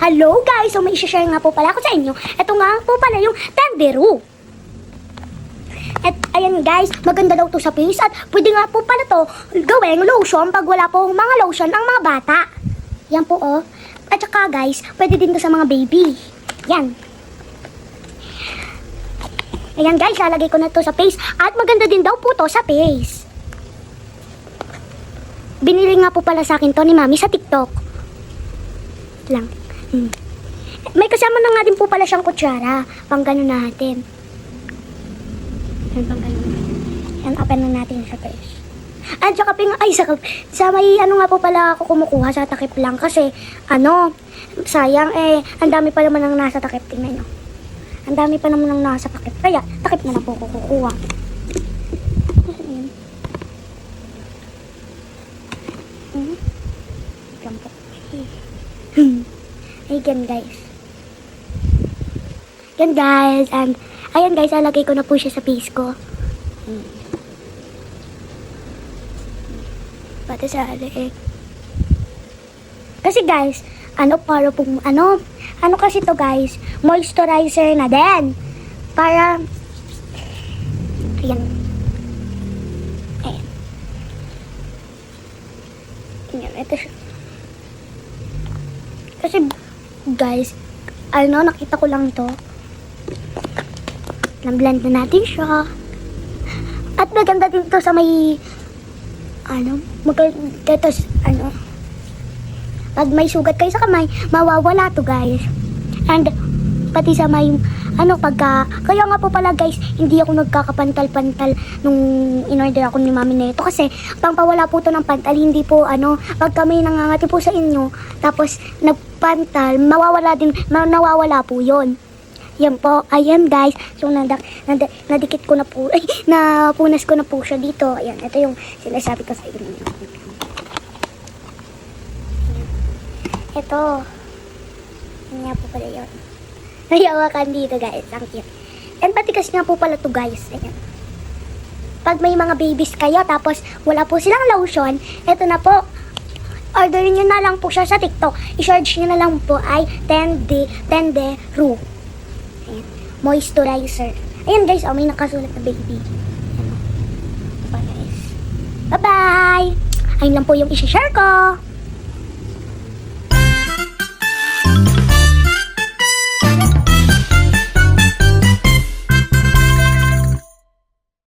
Hello guys! So may share nga po pala ako sa inyo. Ito nga po pala yung Tenderu. At ayan guys, maganda daw to sa face at pwede nga po pala to gawing lotion pag wala po mga lotion ang mga bata. Yan po oh. At saka guys, pwede din to sa mga baby. Yan. Ayan guys, lalagay ko na to sa face at maganda din daw po to sa face. Binili nga po pala sa akin to ni Mami sa TikTok. Lang. May kasama na nga din po pala siyang kutsara. Pang ganun natin. Yan, pang ganun. Yan, open na natin sa face. At saka sa may ano nga po pala ako kumukuha sa takip lang. Kasi, sayang ang dami pa naman ang nasa takip. Tingnan nyo. Ang dami pa naman ang nasa takip. Kaya, takip na lang po kukuha. Yan po. Ayan guys. Yan guys. And ayan guys, alagay ko na po siya sa face ko. Pati sa alig. Kasi guys, para pong kasi to guys, moisturizer na din. Para ayan. Ayan, ito siya. Kasi guys, nakita ko lang to. Blend na natin siya. At maganda din to sa may pag may sugat kayo sa kamay, mawawala to guys. And pati sa may kaya nga po pala guys, hindi ako nagkakapantal-pantal nung in-order ako ni Mami nito kasi pangpawala po to ng pantal, hindi po pag kami nangangati po sa inyo tapos nagpantal, nawawala po yon. Yan po, ayan guys. So nadikit ko na po, napunas ko na po siya dito. Ayan, ito yung sinasabi ko sa inyo. Ito. Yan po pala yun. Nayawakan dito guys, ang cute. And patikas nga po pala to guys. Ayan. Pag may mga babies kayo tapos wala po silang lotion, ito na po. Orderin nyo na lang po siya sa TikTok. I-charge nyo na lang po ay Tenderu. Ayan. Moisturizer. Ayan guys, may nakasulat na baby. Bye guys. Bye-bye! Ayun lang po yung i-share ko.